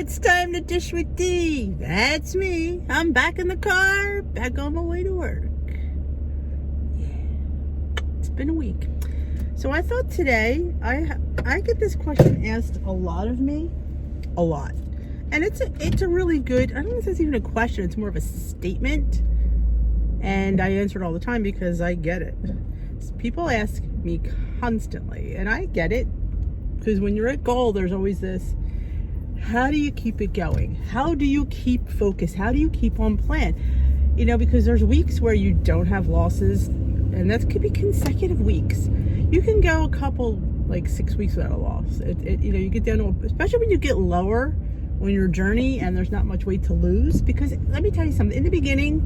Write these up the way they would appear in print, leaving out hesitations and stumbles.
It's time to dish with D. That's me. I'm back in the car, back on my way to work. Yeah, it's been a week. So I thought today, I get this question asked a lot of me, a lot. And it's a really good, I don't know if it's even a question, it's more of a statement. And I answer it all the time because I get it. People ask me constantly, and I get it. Because when you're at goal, there's always this, how do you keep it going? How do you keep focus? How do you keep on plan? You know, because there's weeks where you don't have losses, and that could be consecutive weeks. You can go a couple, like 6 weeks without a loss. You know, you get down to, especially when you get lower on your journey and there's not much weight to lose. Because let me tell you something, in the beginning,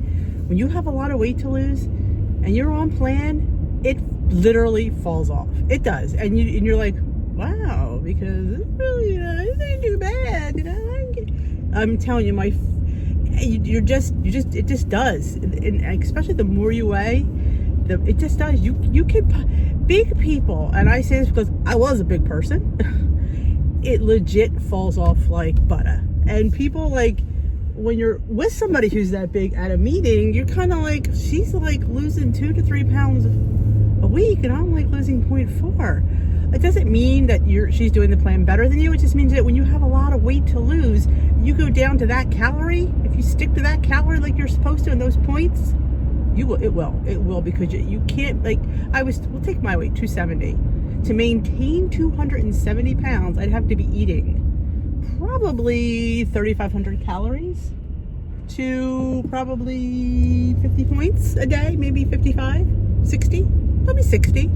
when you have a lot of weight to lose and you're on plan, it literally falls off. It does. And you're like, wow, because it's really, this ain't too bad, I'm telling you, it just does, and especially the more you weigh, it just does. You can, big people, and I say this because I was a big person, it legit falls off like butter. And people, like, when you're with somebody who's that big at a meeting, you're kind of like, she's like losing 2 to 3 pounds a week, and I'm like losing 0.4. It doesn't mean that she's doing the plan better than you. It just means that when you have a lot of weight to lose, you go down to that calorie. If you stick to that calorie like you're supposed to in those points, it will, because you can't, like, we'll take my weight, 270. To maintain 270 pounds, I'd have to be eating probably 3,500 calories to probably 50 points a day, maybe 55, 60, probably 60.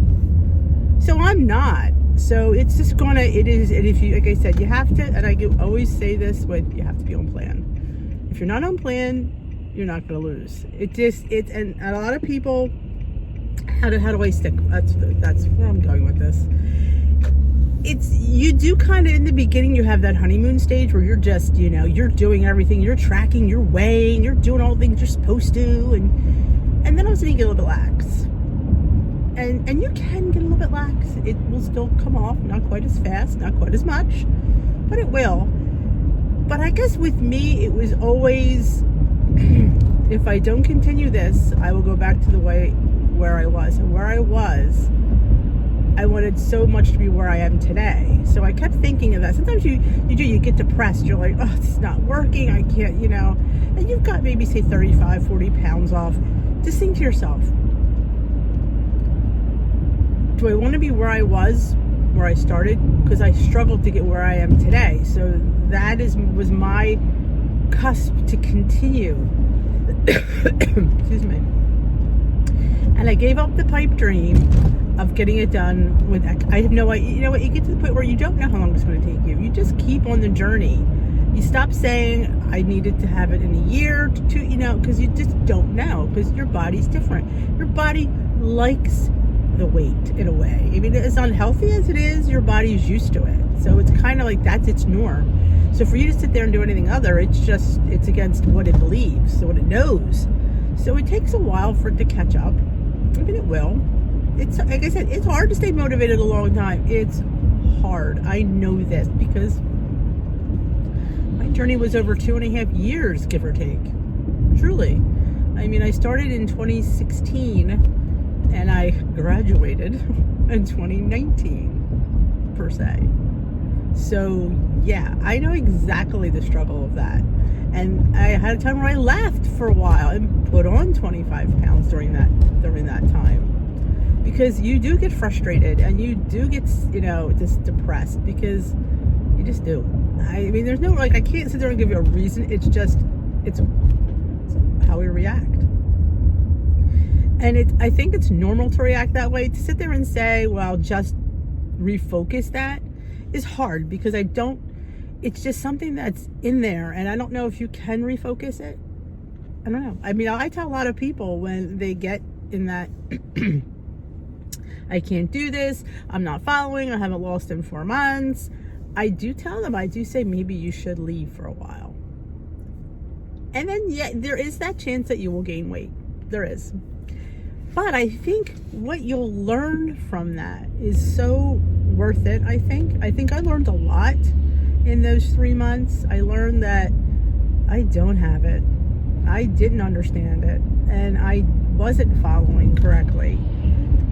So I'm not. So it's just and if you, like I said, you have to, and I always say this, you have to be on plan. If you're not on plan, you're not going to lose. And a lot of people, how do I stick? That's where I'm going with this. You do kind of, in the beginning, you have that honeymoon stage where you're just, you're doing everything, you're tracking, you're weighing, you're doing all the things you're supposed to, and then all of a sudden you get a little bit lax. And you can get a little bit lax. It will still come off, not quite as fast, not quite as much, but it will. But I guess with me, it was always, if I don't continue this, I will go back to the way where I was. And where I was, I wanted so much to be where I am today. So I kept thinking of that. Sometimes you get depressed. You're like, oh, it's not working. I can't, and you've got maybe, say, 35, 40 pounds off. Just think to yourself, do I want to be where I was, where I started? Because I struggled to get where I am today. So that was my cusp to continue. Excuse me. And I gave up the pipe dream of getting it done with, I have no idea. You know what? You get to the point where you don't know how long it's going to take you. You just keep on the journey. You stop saying, I needed to have it in a year to 2, because you just don't know, because your body's different. Your body likes the weight in a way. I mean, as unhealthy as it is, your body's used to it. So it's kind of like that's its norm. So for you to sit there and do anything other, it's against what it believes, so what it knows. So it takes a while for it to catch up. I mean, it will. It's, like I said, it's hard to stay motivated a long time. It's hard. I know this because my journey was over 2.5 years, give or take. Truly. I mean, I started in 2016 and I graduated in 2019, per se. So, yeah, I know exactly the struggle of that. And I had a time where I laughed for a while and put on 25 pounds during that time. Because you do get frustrated and you do get, just depressed, because you just do. I mean, there's no, I can't sit there and give you a reason. It's how we react. And I think it's normal to react that way. To sit there and say, well, just refocus that is hard, because it's just something that's in there, and I don't know if you can refocus it. I don't know. I mean, I tell a lot of people when they get in that, I can't do this, I'm not following, I haven't lost in 4 months. I do tell them, I do say, maybe you should leave for a while. And then, yeah, there is that chance that you will gain weight. There is. But I think what you'll learn from that is so worth it, I think. I think I learned a lot. in those 3 months. I learned that I don't have it. I didn't understand it, and I wasn't following correctly.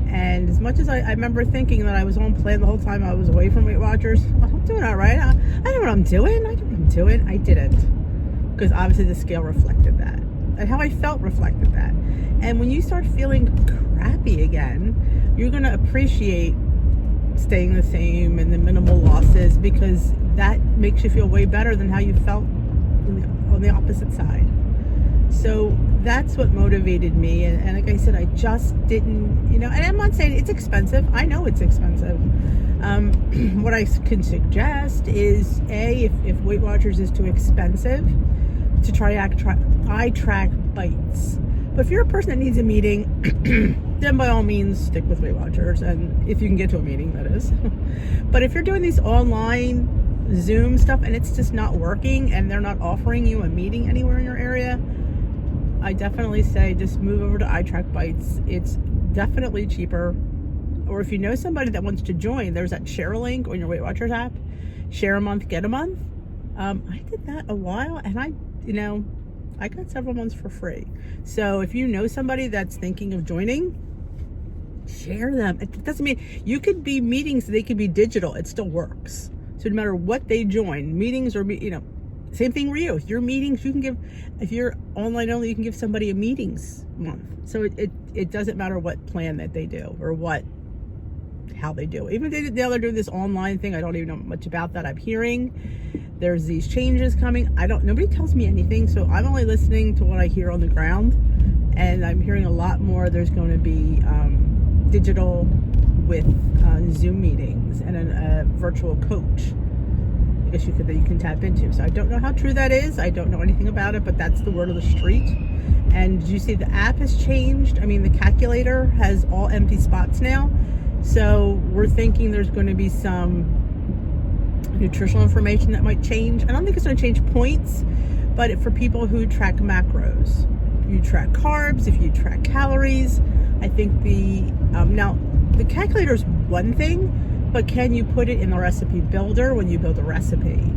And as much as I remember thinking that I was on plan the whole time I was away from Weight Watchers, well, I'm doing all right. I know what I'm doing. I didn't. Because obviously the scale reflected that. And how I felt reflected that. And when you start feeling crappy again, you're going to appreciate staying the same and the minimal losses, because that makes you feel way better than how you felt on the opposite side. So that's what motivated me. And like I said, I just didn't, and I'm not saying it's expensive. I know it's expensive. What I can suggest is, if Weight Watchers is too expensive, to try iTrack Bites. But if you're a person that needs a meeting, then by all means stick with Weight Watchers, and if you can get to a meeting, that is. But if you're doing these online Zoom stuff and it's just not working, and they're not offering you a meeting anywhere in your area, I definitely say just move over to iTrack Bites. It's definitely cheaper. Or if you know somebody that wants to join, there's that share link on your Weight Watchers app. Share a month, get a month. I did that a while, and I got several months for free. So if you know somebody that's thinking of joining, share them. It doesn't mean you could be meetings, they could be digital. It still works. So no matter what they join, meetings or, same thing for you. If your meetings, you can give, if you're online only, you can give somebody a meetings month. So it doesn't matter what plan that they do or how they do it. Even if they're doing this online thing, I don't even know much about that. I'm hearing there's these changes coming. Nobody tells me anything, so I'm only listening to what I hear on the ground. And I'm hearing a lot more. There's going to be digital with Zoom meetings and a virtual coach, I guess that you can tap into. So I don't know how true that is. I don't know anything about it, but that's the word of the street. And you see the app has changed. I mean, the calculator has all empty spots now. So we're thinking there's going to be some nutritional information that might change. I don't think it's going to change points, but for people who track macros, you track carbs, if you track calories, I think now the calculator is one thing, but can you put it in the recipe builder when you build a recipe?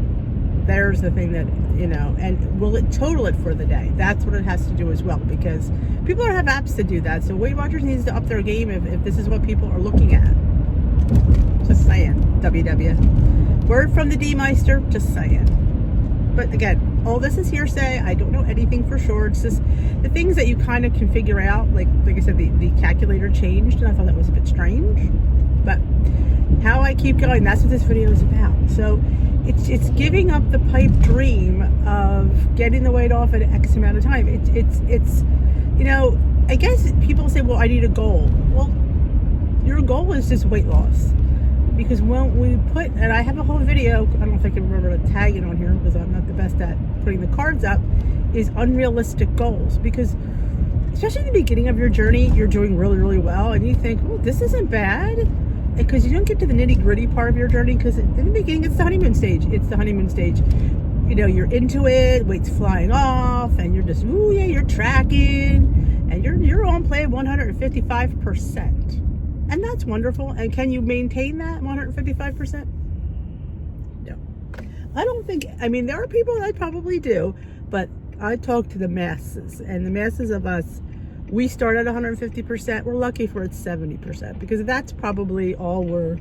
There's the thing that, and will it total it for the day? That's what it has to do as well, because people don't have apps to do that. So Weight Watchers needs to up their game if this is what people are looking at. Just saying, WW. Word from the D-Meister, just saying. But again, all this is hearsay. I don't know anything for sure. It's just the things that you kind of can figure out. Like I said, the calculator changed, and I thought that was a bit strange. But how I keep going, that's what this video is about. So it's giving up the pipe dream of getting the weight off at X amount of time. It's I guess people say, well, I need a goal. Well, your goal is just weight loss. Because when we and I have a whole video, I don't know if I can remember to tag it on here because I'm not the best at putting the cards up, is unrealistic goals. Because especially in the beginning of your journey, you're doing really, really well, and you think, oh, this isn't bad. Because you don't get to the nitty gritty part of your journey, because in the beginning, it's the honeymoon stage. You're into it, weight's flying off, and you're just, ooh, yeah, you're tracking, and you're on plan 155%. And that's wonderful. And can you maintain that 155%? No. I don't think, there are people that probably do, but I talk to the masses, and the masses of us, we start at 150%. We're lucky if we're at 70%, because that's probably all we're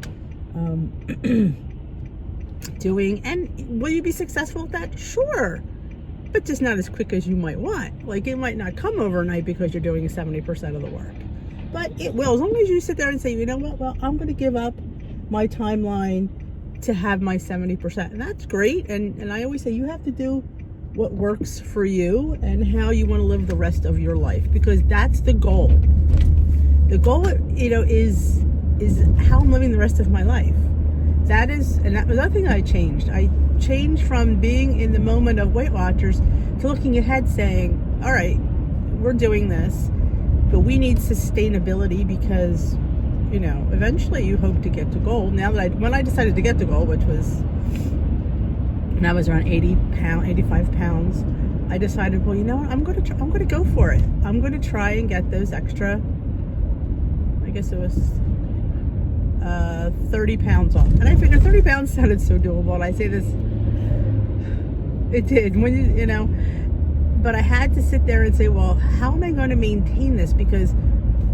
doing. And will you be successful at that? Sure. But just not as quick as you might want. Like, it might not come overnight because you're doing 70% of the work. But it will, as long as you sit there and say, you know what, well, I'm going to give up my timeline to have my 70%. And that's great. And I always say you have to do what works for you and how you want to live the rest of your life, because that's the goal. The goal, is how I'm living the rest of my life. That was another thing I changed. I changed from being in the moment of Weight Watchers to looking ahead saying, all right, we're doing this, but we need sustainability because, eventually you hope to get to goal. Now that when I decided to get to goal, which was, when I was around 85 pounds, I decided, well, I'm going to go for it. I'm going to try and get those extra, I guess it was 30 pounds off. And I figured 30 pounds sounded so doable. And I say this It did. When you know, but I had to sit there and say, well, how am I going to maintain this? Because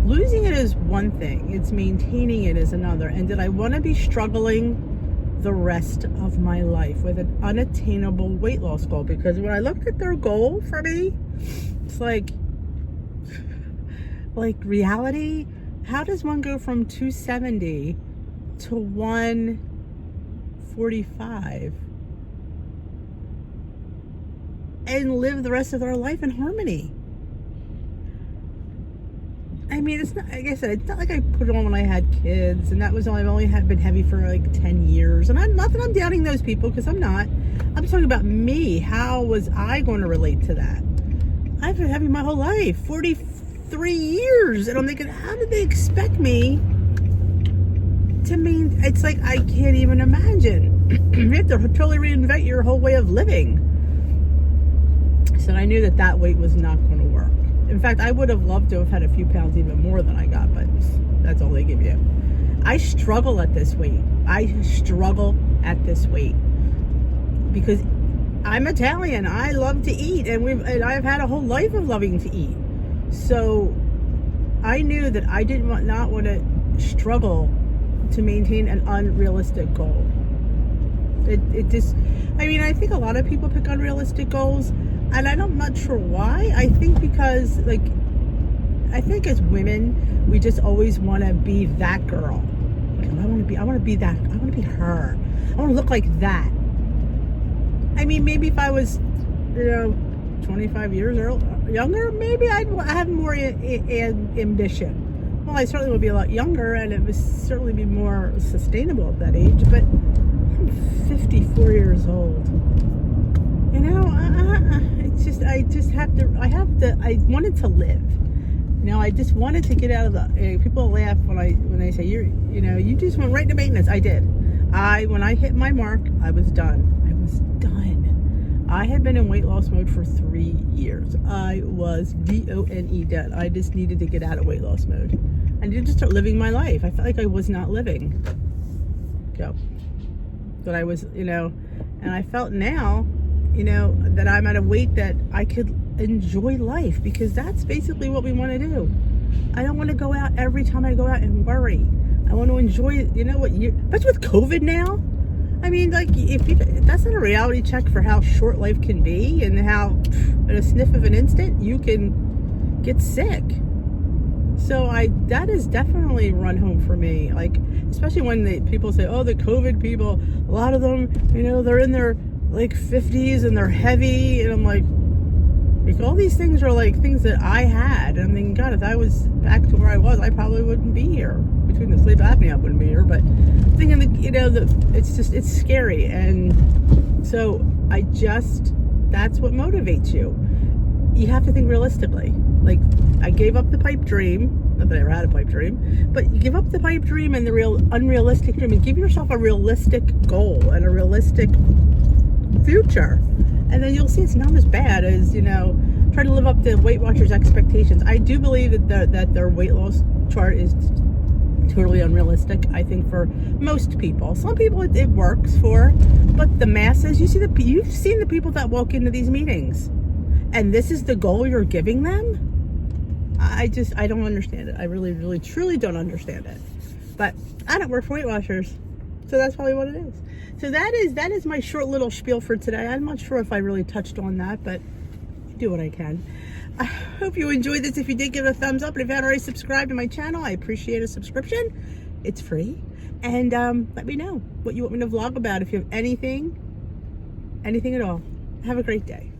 losing it is one thing. It's maintaining it is another. And did I want to be struggling the rest of my life with an unattainable weight loss goal? Because when I looked at their goal for me, it's like reality. How does one go from 270 to 145 and live the rest of their life in harmony? I mean, it's not, like I said, it's not like I put it on when I had kids, and that was I've only been heavy for like 10 years. And I'm not that I'm doubting those people, because I'm not. I'm talking about me. How was I going to relate to that? I've been heavy my whole life, 43 years. And I'm thinking, how did they expect me to mean? It's like, I can't even imagine. You have to totally reinvent your whole way of living. So I knew that weight was not going to work. In fact, I would have loved to have had a few pounds even more than I got, but that's all they give you. I struggle at this weight. Because I'm Italian. I love to eat, and I've had a whole life of loving to eat. So I knew that I not want to struggle to maintain an unrealistic goal. It just, I mean, I think a lot of people pick unrealistic goals. And I'm not sure why. I think because, I think as women, we just always want to be that girl. I want to be that. I want to be her. I want to look like that. I mean, maybe if I was, 25 years younger, maybe I'd have more ambition. Well, I certainly would be a lot younger, and it would certainly be more sustainable at that age. But I'm 54 years old. I wanted to live. I just wanted to get out of the, people laugh when they say, you just went right to maintenance. I did. When I hit my mark, I was done. I had been in weight loss mode for 3 years. I was DONE dead. I just needed to get out of weight loss mode. I needed to start living my life. I felt like I was not living. That I was, and I felt now, that I'm at a weight that I could enjoy life, because that's basically what we want to do. I don't want to go out every time I go out and worry. I want to enjoy, especially with COVID now. I mean, that's not a reality check for how short life can be, and how in a sniff of an instant you can get sick. So that is definitely run home for me. Especially when people say, oh, the COVID people, a lot of them, they're in their 50s and they're heavy, and I'm like all these things are things that I had, and I'm thinking, God, if I was back to where I was, I probably wouldn't be here. Between the sleep apnea, I wouldn't be here. But thinking that it's scary, and so that's what motivates you. You have to think realistically. I gave up the pipe dream. Not that I ever had a pipe dream, but you give up the pipe dream and the unrealistic dream, and give yourself a realistic goal and a realistic future, and then you'll see it's not as bad as trying to live up to Weight Watchers' expectations. I do believe that their weight loss chart is totally unrealistic. I think for most people, some people it works for, but the masses, you've seen the people that walk into these meetings, and this is the goal you're giving them. I don't understand it. I really, really, truly don't understand it. But I don't work for Weight Watchers, so that's probably what it is. So that is my short little spiel for today. I'm not sure if I really touched on that, but I do what I can. I hope you enjoyed this. If you did, give it a thumbs up. And if you haven't already subscribed to my channel, I appreciate a subscription. It's free. And let me know what you want me to vlog about. If you have anything at all. Have a great day.